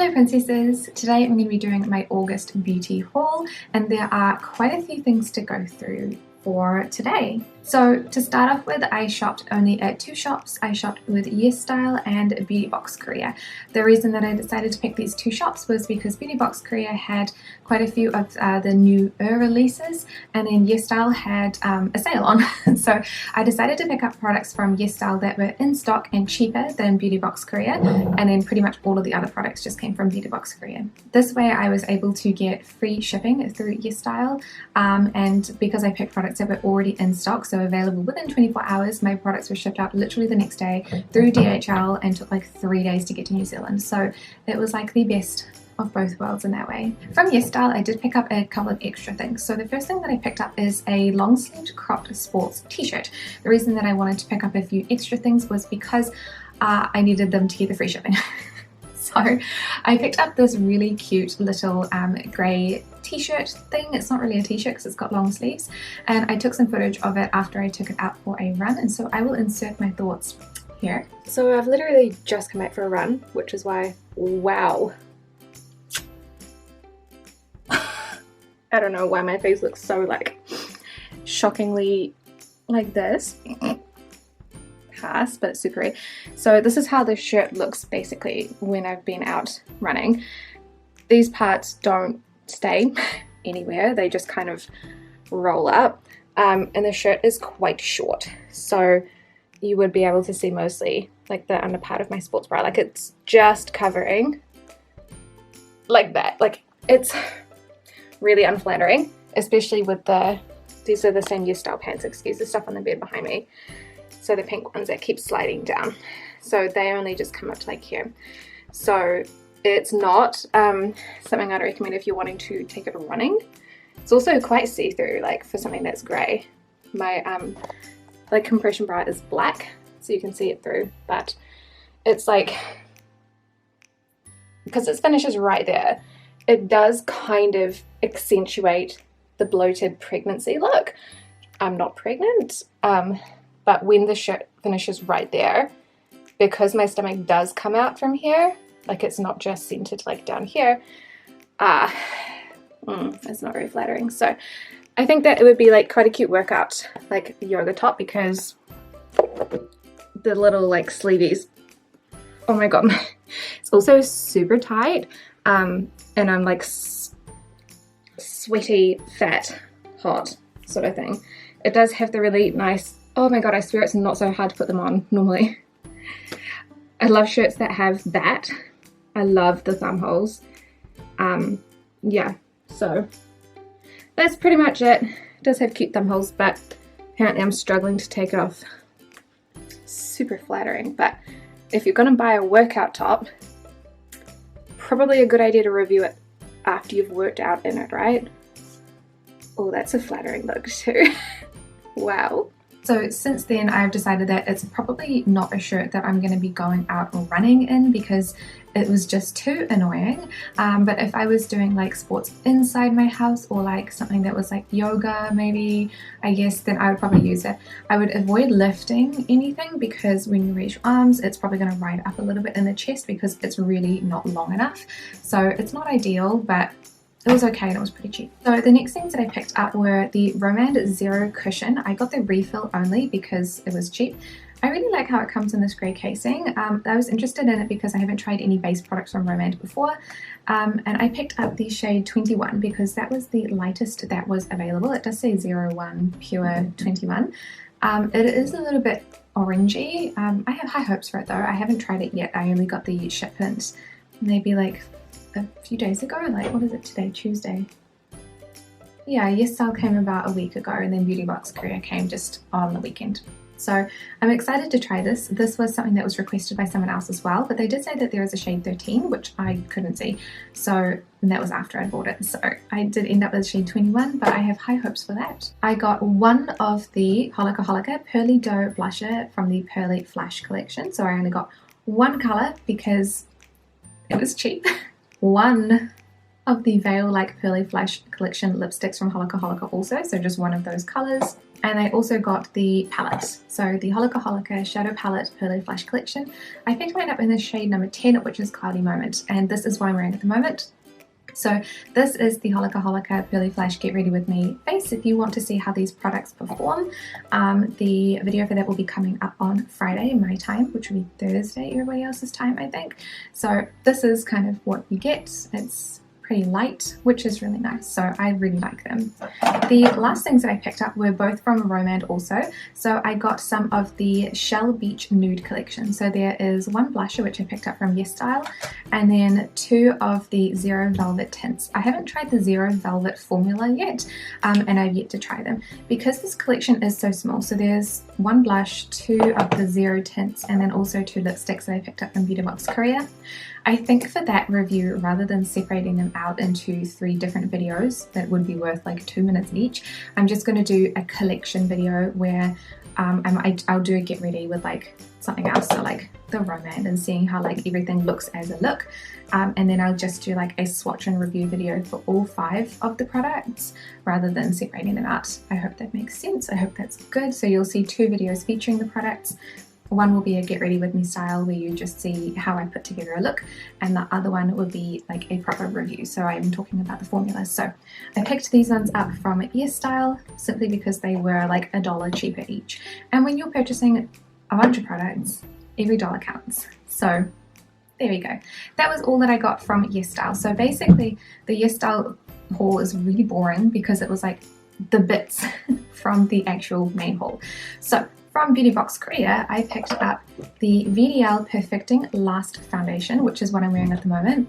Hello princesses! Today I'm going to be doing my August beauty haul and there are quite a few things to go through for today. So to start off with, I shopped only at two shops. I shopped with Yesstyle and Beauty Box Korea. The reason that I decided to pick these two shops was because Beauty Box Korea had quite a few of the new releases, and then Yesstyle had a sale on. So I decided to pick up products from Yesstyle that were in stock and cheaper than Beauty Box Korea, and then pretty much all of the other products just came from Beauty Box Korea. This way I was able to get free shipping through Yesstyle, and because I picked products that were already in stock, so available within 24 hours, my products were shipped out literally the next day through DHL and took like 3 days to get to New Zealand. So it was like the best of both worlds in that way. From Yesstyle, I did pick up a couple of extra things. So the first thing that I picked up is a long sleeved cropped sports t-shirt. The reason that I wanted to pick up a few extra things was because I needed them to get the free shipping. So I picked up this really cute little grey t-shirt thing. It's not really a t-shirt because it's got long sleeves, and I took some footage of it after I took it out for a run, and so I will insert my thoughts here. So I've literally just come out for a run, which is why, wow. I don't know why my face looks so like shockingly like this. But super red. So this is how the shirt looks basically when I've been out running. These parts don't stay anywhere, they just kind of roll up, and the shirt is quite short, so you would be able to see mostly like the under part of my sports bra, like it's just covering like that. Like it's really unflattering, especially with these are the same Yesstyle pants, excuse the stuff on the bed behind me. So the pink ones that keep sliding down, so they only just come up to like here. So it's not something I'd recommend if you're wanting to take it running. It's also quite see-through, like for something that's grey. My like compression bra is black, so you can see it through, but it's like, because it finishes right there, it does kind of accentuate the bloated pregnancy look. I'm not pregnant, but when the shirt finishes right there, because my stomach does come out from here, like it's not just centered like down here, it's not very flattering. So I think that it would be like quite a cute workout, like a yoga top, because the little like sleeveys, oh my god, it's also super tight, and I'm like sweaty, fat, hot sort of thing. It does have the really nice, oh my god, I swear it's not so hard to put them on normally. I love shirts that have that. I love the thumb holes. Yeah, so that's pretty much it. It does have cute thumb holes, but apparently I'm struggling to take it off. Super flattering, but if you're gonna buy a workout top, probably a good idea to review it after you've worked out in it, right? Oh, that's a flattering look too. Wow. So since then I've decided that it's probably not a shirt that I'm going to be going out running in because it was just too annoying, but if I was doing like sports inside my house or like something that was like yoga maybe, I guess, then I would probably use it. I would avoid lifting anything because when you reach your arms it's probably going to ride up a little bit in the chest because it's really not long enough. So it's not ideal, but it was okay and it was pretty cheap. So the next things that I picked up were the Mamonde Zero Cushion. I got the refill only because it was cheap. I really like how it comes in this grey casing. I was interested in it because I haven't tried any base products from Mamonde before, and I picked up the shade 21 because that was the lightest that was available. It does say 01 Pure 21. It is a little bit orangey. I have high hopes for it though. I haven't tried it yet. I only got the shipment maybe like a few days ago, like what is it today, Tuesday? Yeah, Yesstyle came about a week ago and then Beauty Box Korea came just on the weekend. So I'm excited to try this. This was something that was requested by someone else as well, but they did say that there is a shade 13, which I couldn't see, so that was after I bought it. So I did end up with shade 21, but I have high hopes for that. I got one of the Holika Pearly Dough Blusher from the Pearly Flash collection, so I only got one colour because it was cheap. One of the Veil Like Pearly Flash Collection lipsticks from Holika also, so just one of those colors. And I also got the palette, so the Holika Shadow Palette Pearly Flash Collection. I picked mine up in the shade number 10, which is Cloudy Moment, and this is what I'm wearing at the moment. So this is the Holika Pearly Flash Get Ready With Me face. If you want to see how these products perform, the video for that will be coming up on Friday, my time, which will be Thursday, everybody else's time, I think. So this is kind of what you get. It's pretty light, which is really nice, so I really like them. The last things that I picked up were both from Mamonde also. So I got some of the Shell Beach Nude collection. So there is one blusher which I picked up from Yesstyle, and then two of the Zero Velvet tints. I haven't tried the Zero Velvet formula yet, and I've yet to try them because this collection is so small. So there's one blush, two of the Zero tints, and then also two lipsticks that I picked up from Beauty Box Korea. I think for that review, rather than separating them out into 3 different videos that would be worth like 2 minutes each, I'm just going to do a collection video where I'll do a get ready with like something else, so like the Romand and seeing how like everything looks as a look, and then I'll just do like a swatch and review video for all 5 of the products rather than separating them out. I hope that makes sense. I hope that's good. So you'll see 2 videos featuring the products. One will be a get ready with me style where you just see how I put together a look, and the other one would be like a proper review, so I'm talking about the formula. So I picked these ones up from Yesstyle simply because they were like $1 cheaper each, and when you're purchasing a bunch of products, every dollar counts. So there we go. That was all that I got from Yesstyle. So basically the Yesstyle haul is really boring because it was like the bits from the actual main haul. So from Beauty Box Korea, I picked up the VDL Perfecting Last Foundation, which is what I'm wearing at the moment.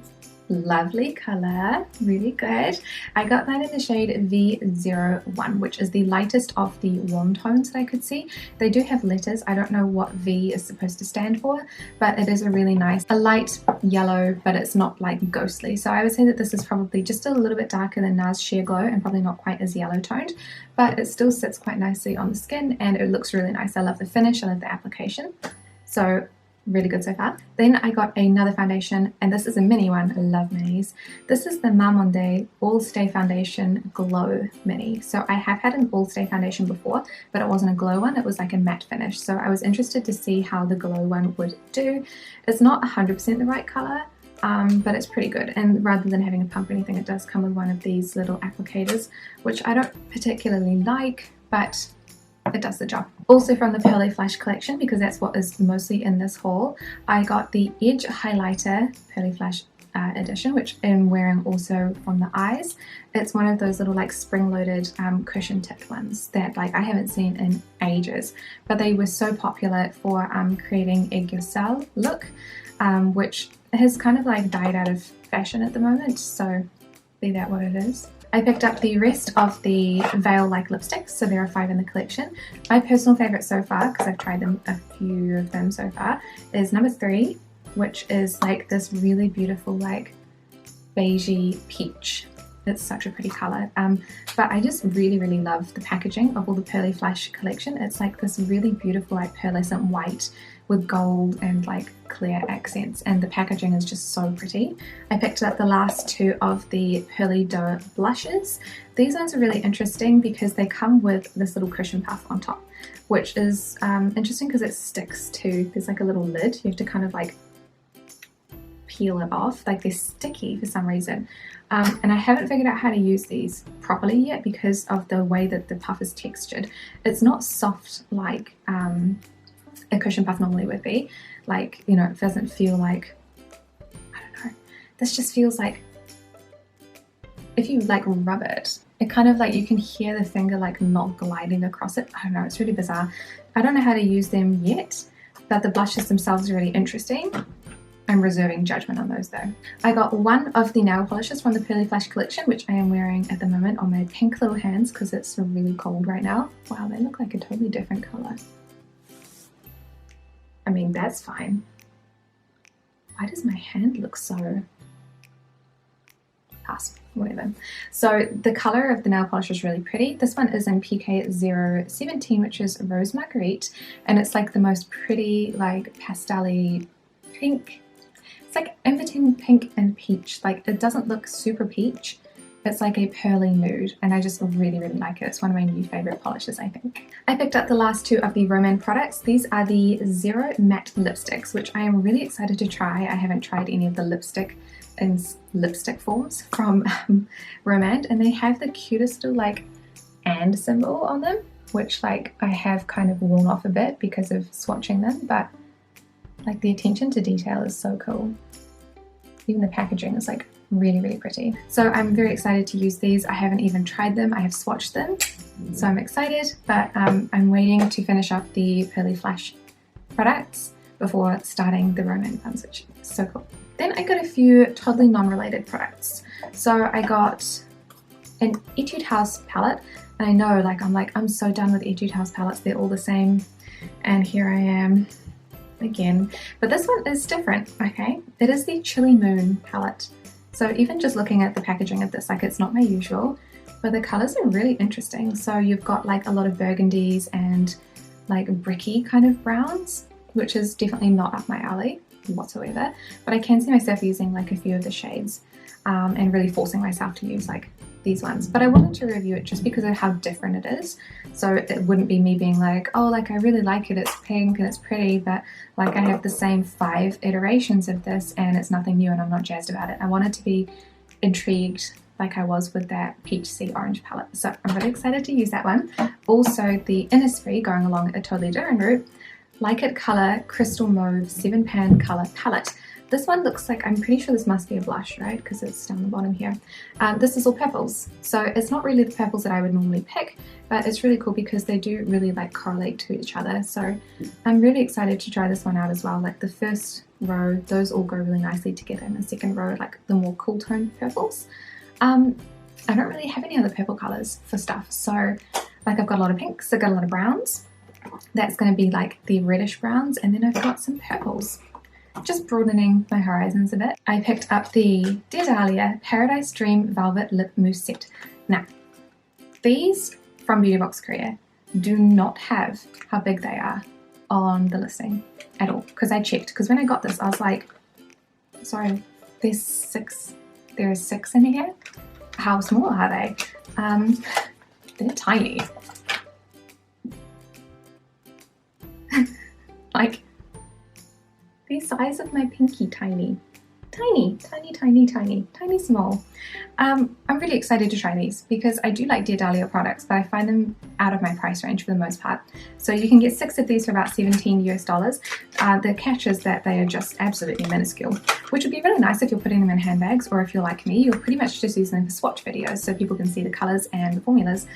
Lovely color, really good. I got that in the shade V01, which is the lightest of the warm tones that I could see. They do have letters. I don't know what V is supposed to stand for, but it is a really nice, a light yellow, but it's not like ghostly. So I would say that this is probably just a little bit darker than NARS Sheer Glow and probably not quite as yellow toned, but it still sits quite nicely on the skin and it looks really nice. I love the finish, I love the application. So really good so far. Then I got another foundation, and this is a mini one. I love minis. This is the Mamonde All Stay Foundation Glow Mini. So I have had an All Stay foundation before, but it wasn't a glow one, it was like a matte finish. So I was interested to see how the glow one would do. It's not 100% the right color, but it's pretty good. And rather than having a pump or anything, it does come with one of these little applicators, which I don't particularly like, but it does the job. Also from the Pearly Flash collection, because that's what is mostly in this haul, I got the Edge Highlighter Pearly Flash edition, which I'm wearing also from the eyes. It's one of those little like spring-loaded cushion tipped ones that like I haven't seen in ages, but they were so popular for creating a Yesstyle look, which has kind of like died out of fashion at the moment, so be that what it is. I picked up the rest of the Veil Like lipsticks, so there are 5 in the collection. My personal favourite so far, because I've tried them, a few of them so far, is number 3, which is like this really beautiful like beigey peach. It's such a pretty colour, but I just really love the packaging of all the Pearly Flash collection. It's like this really beautiful like pearlescent white with gold and like clear accents, and the packaging is just so pretty. I picked up the last 2 of the Pearly Dough blushes. These ones are really interesting because they come with this little cushion puff on top, which is interesting because it sticks to, there's like a little lid, you have to kind of like peel it off, like they're sticky for some reason. And I haven't figured out how to use these properly yet because of the way that the puff is textured. It's not soft like a cushion puff normally would be. Like, you know, it doesn't feel like, I don't know, this just feels like if you like rub it, it kind of like you can hear the finger like not gliding across it. I don't know, it's really bizarre. I don't know how to use them yet, but the blushes themselves are really interesting. I'm reserving judgment on those though. I got one of the nail polishes from the Pearly Flash collection, which I am wearing at the moment on my pink little hands because it's really cold right now. Wow, they look like a totally different color. I mean, that's fine. Why does my hand look so... Pass, whatever. So the color of the nail polish is really pretty. This one is in PK017, which is Rose Marguerite, and it's like the most pretty like pastel-y pink. It's like in between pink and peach. Like it doesn't look super peach. It's like a pearly nude, and I just really, really like it. It's one of my new favorite polishes, I think. I picked up the last two of the Romand products. These are the Zero Matte Lipsticks, which I am really excited to try. I haven't tried any of the lipstick in lipstick forms from Romand, and they have the cutest little like and symbol on them, which like I have kind of worn off a bit because of swatching them, but like the attention to detail is so cool. Even the packaging is like really, really pretty. So I'm very excited to use these. I haven't even tried them. I have swatched them, so I'm excited, but I'm waiting to finish up the Pearly Flash products before starting the Romand ones, which is so cool. Then I got a few totally non-related products. So I got an Etude House palette, and I know I'm so done with Etude House palettes. They're all the same, and here I am again. But this one is different, okay? It is the Chilly Moon palette. So even just looking at the packaging of this, like it's not my usual, but the colors are really interesting. So you've got like a lot of burgundies and like bricky kind of browns, which is definitely not up my alley whatsoever, but I can see myself using like a few of the shades and really forcing myself to use like these ones. But I wanted to review it just because of how different it is, so it wouldn't be me being like, oh, like I really like it, it's pink and it's pretty, but like I have the same 5 iterations of this and it's nothing new and I'm not jazzed about it. I wanted to be intrigued like I was with that Peach Sea Orange palette, so I'm really excited to use that one. Also the Innisfree, going along a totally different route, Like It Colour Crystal Mauve 7-pan colour palette. This one looks like, I'm pretty sure this must be a blush, right? Because it's down the bottom here. This is all purples. So it's not really the purples that I would normally pick, but it's really cool because they do really like correlate to each other. So I'm really excited to try this one out as well. Like the first row, those all go really nicely together. And the second row, like the more cool tone purples. I don't really have any other purple colors for stuff. So like I've got a lot of pinks, I've got a lot of browns. That's going to be like the reddish browns, and then I've got some purples. Just broadening my horizons a bit. I picked up the Dear Dahlia Paradise Dream Velvet Lip Mousse Set. Now, these from Beauty Box Korea do not have how big they are on the listing at all, because I checked, because when I got this I was like, sorry, there's 6 in here? How small are they? They're tiny. Like the size of my pinky, tiny. Tiny, tiny, tiny, tiny, tiny small. I'm really excited to try these because I do like Dear Dahlia products, but I find them out of my price range for the most part. So you can get 6 of these for about $17 US. The catch is that they are just absolutely minuscule, which would be really nice if you're putting them in handbags, or if you're like me, you're pretty much just using them for swatch videos so people can see the colors and the formulas.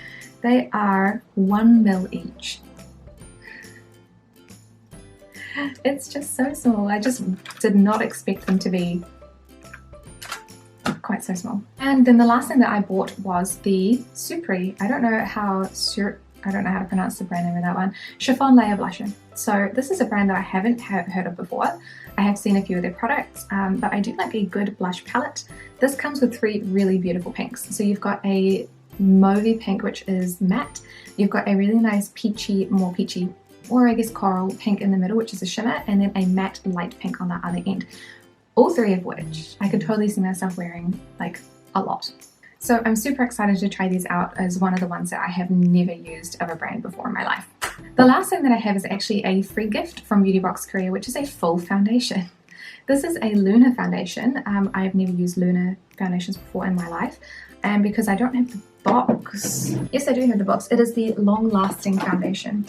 They are 1 ml each. It's just so small. I just did not expect them to be quite so small. And then the last thing that I bought was the Supri. I don't know how to pronounce the brand name of that one. Chiffon Layer Blusher. So this is a brand that I haven't heard of before. I have seen a few of their products, but I do like a good blush palette. This comes with 3 really beautiful pinks. So you've got a mauvey pink, which is matte. You've got a really nice peachy, more peachy, or I guess coral pink in the middle, which is a shimmer, and then a matte light pink on the other end. All 3 of which I could totally see myself wearing like a lot. So I'm super excited to try these out as one of the ones that I have never used of a brand before in my life. The last thing that I have is actually a free gift from Beauty Box Korea, which is a full foundation. This is a Luna foundation. I've never used Luna foundations before in my life, and because I don't have the box, yes I do have the box, it is the Long Lasting foundation,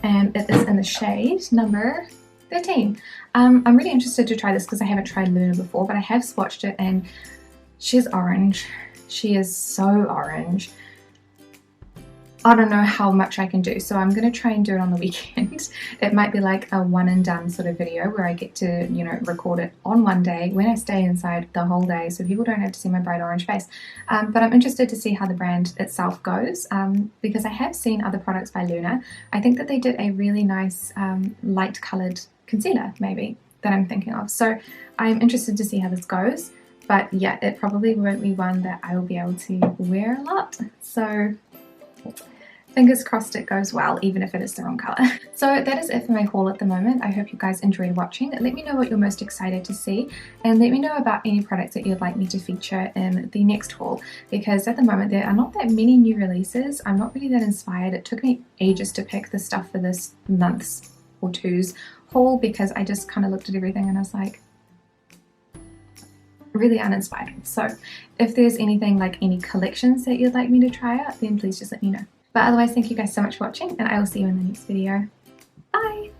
and it is in the shade number 13. I'm really interested to try this because I haven't tried Luna before, but I have swatched it and she's orange. She is so orange. I don't know how much I can do, so I'm going to try and do it on the weekend. It might be like a one and done sort of video where I get to, you know, record it on one day when I stay inside the whole day so people don't have to see my bright orange face. But I'm interested to see how the brand itself goes, because I have seen other products by Luna. I think that they did a really nice light coloured concealer maybe that I'm thinking of. So I'm interested to see how this goes. But yeah, it probably won't be one that I will be able to wear a lot. So Fingers crossed it goes well, even if it is the wrong colour. So that is it for my haul at the moment. I hope you guys enjoyed watching. Let me know what you're most excited to see, and let me know about any products that you'd like me to feature in the next haul, because at the moment there are not that many new releases. I'm not really that inspired. It took me ages to pick the stuff for this month's or two's haul, because I just kind of looked at everything and I was like, really uninspired. So if there's anything like any collections that you'd like me to try out, then please just let me know. But otherwise, thank you guys so much for watching, and I will see you in the next video. Bye!